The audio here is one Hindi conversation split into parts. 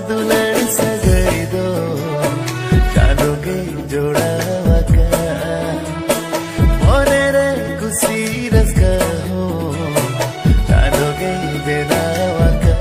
दुलड़ सगाई दो जादोगे जोड़ा वका मोरे रे कुसी रसका हो जादोगे बेना वका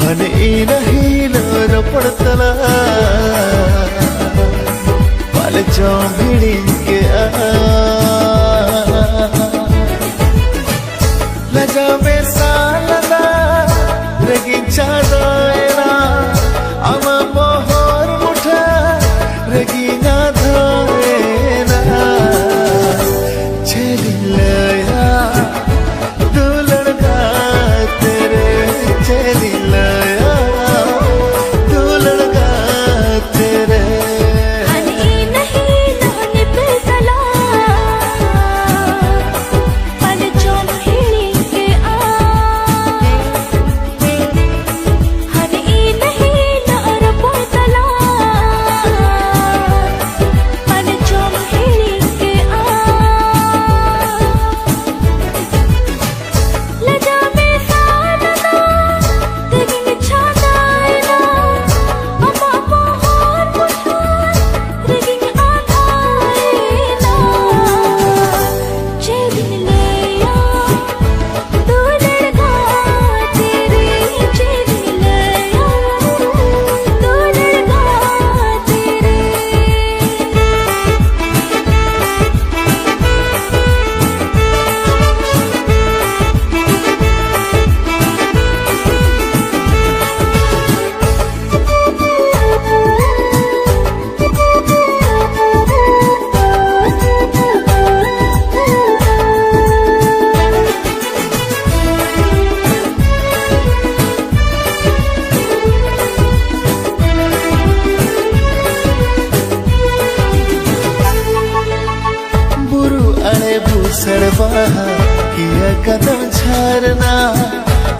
हने नहीं पड़तला सारों भिड़ी के लजा में सालदा रगी चादायरा ama mohor mutha regi na dhaena chelilaya duladka tere chelilaya duladka tere सरवाहा किया कदम झरना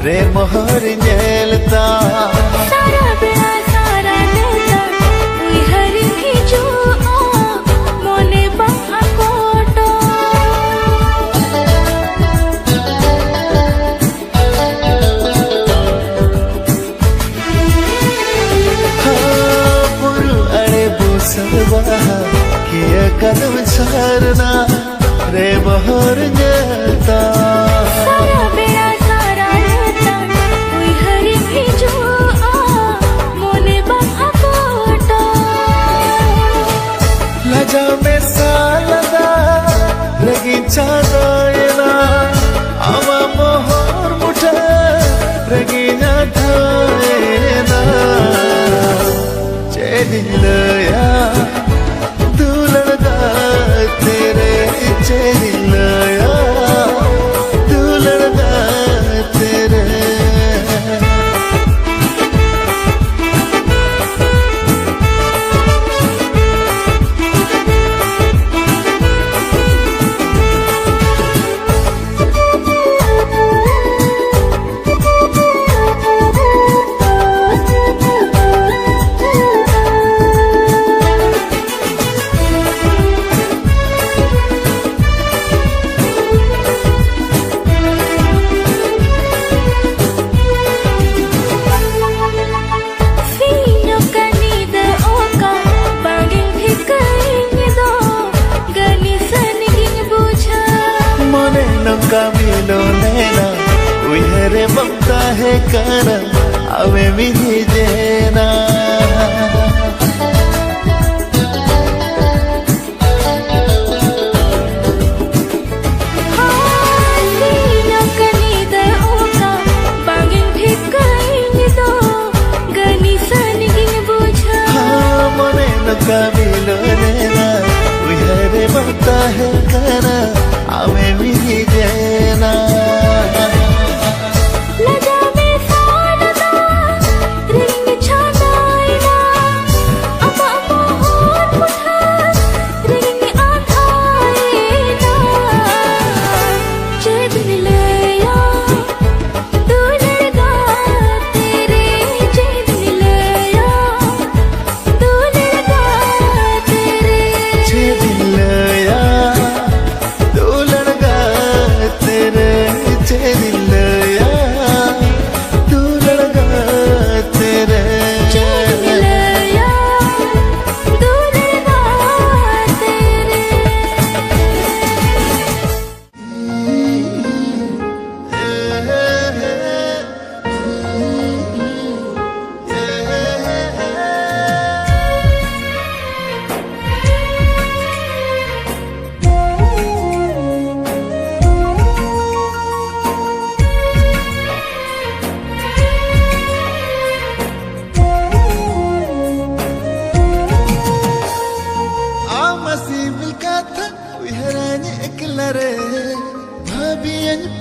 रे मोहर जेलता सारा बेड़ा सारा नेता कोई हर भी जो मोने बाहा कोटो पुरु अड़े बो सरवाहा किया कदम झरना रे मोहर जेलता सारा बेड़ा सारा नेता कोई हर भी जो मोने बाहा कोटो लजा में सालदा लगी चादायना आवा मोहर मुठा रगी ना धायना चेलिया दुलड़गा तेरे चेलिया दुलड़गा तेरे मिलो नैना उहरे ममता है करा अवे मिली देना मिलो नैना उहरे ममता है करा अवे मिली देना लगा में सालदा रिंग छादायना अमा मोहर मुठा रिंग आधायना चेलिया दुलड़गा तेरे चेलिया दुलड़गा तेरे चेलिया दुलड़गा तेरे चेलिया दुलड़गा तेरे चेलिया दुलड़गा तेरे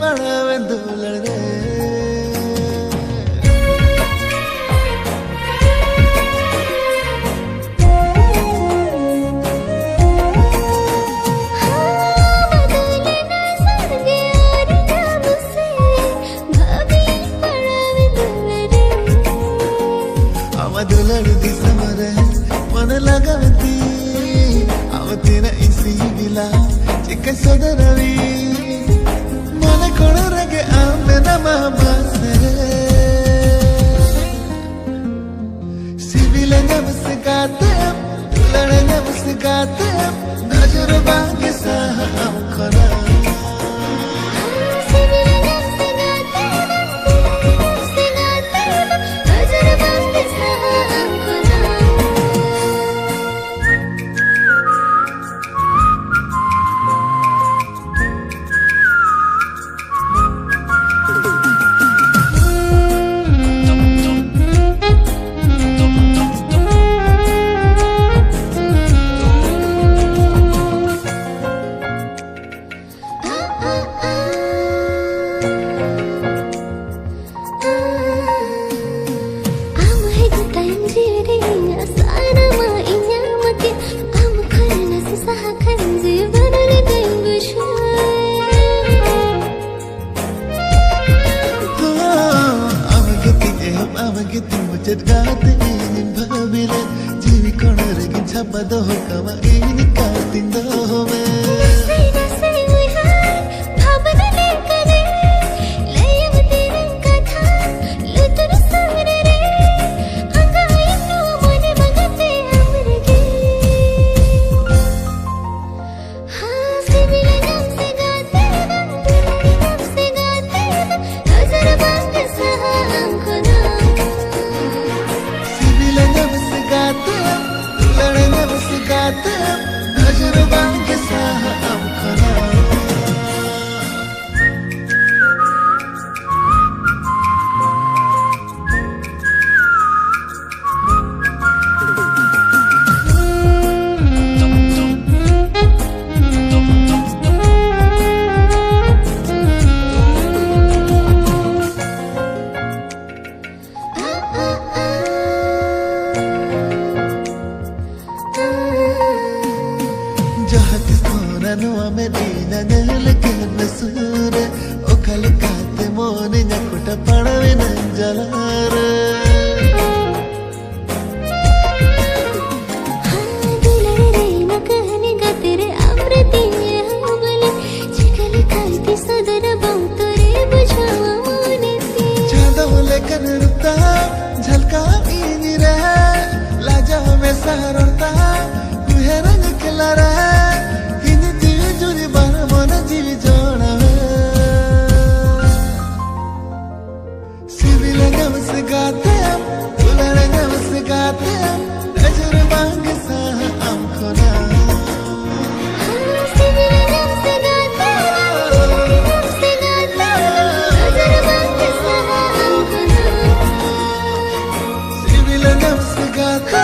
पड़ावे दुलड़ रे दुलड़ दी समरे मन लगवती आवती न इसी बिला चिक सदरवी मन कोण रगे आमे न मासे सिविल जब से गाते दुलड़ जब से गाते नजर बांगे सा हम खरा Gatte in babile jivi konare gin chapado kama in katindo me say we had bhavana lekane layam tiran katha lutur sare re anga innu mone magate amrege ha sivile jam se gaate nazar bang saha ankhona गाते नजर बांगे सा हम खरा Nuova Medina nel che sure o calicate mone nyakuta padave nanjalare dulare re na kahne ga tere amriti hamale chikale kaiti sadara bautare bujhawa moneti chadam lekan ruta झलका इन रे लाजा में सहरता तुहे रंग खिला रे गाते दुलड़ जब से गाते नजर मांग सा हम खोना सिविल जब से गाते नजर मांग सा हम खोना सिविल जब से गाते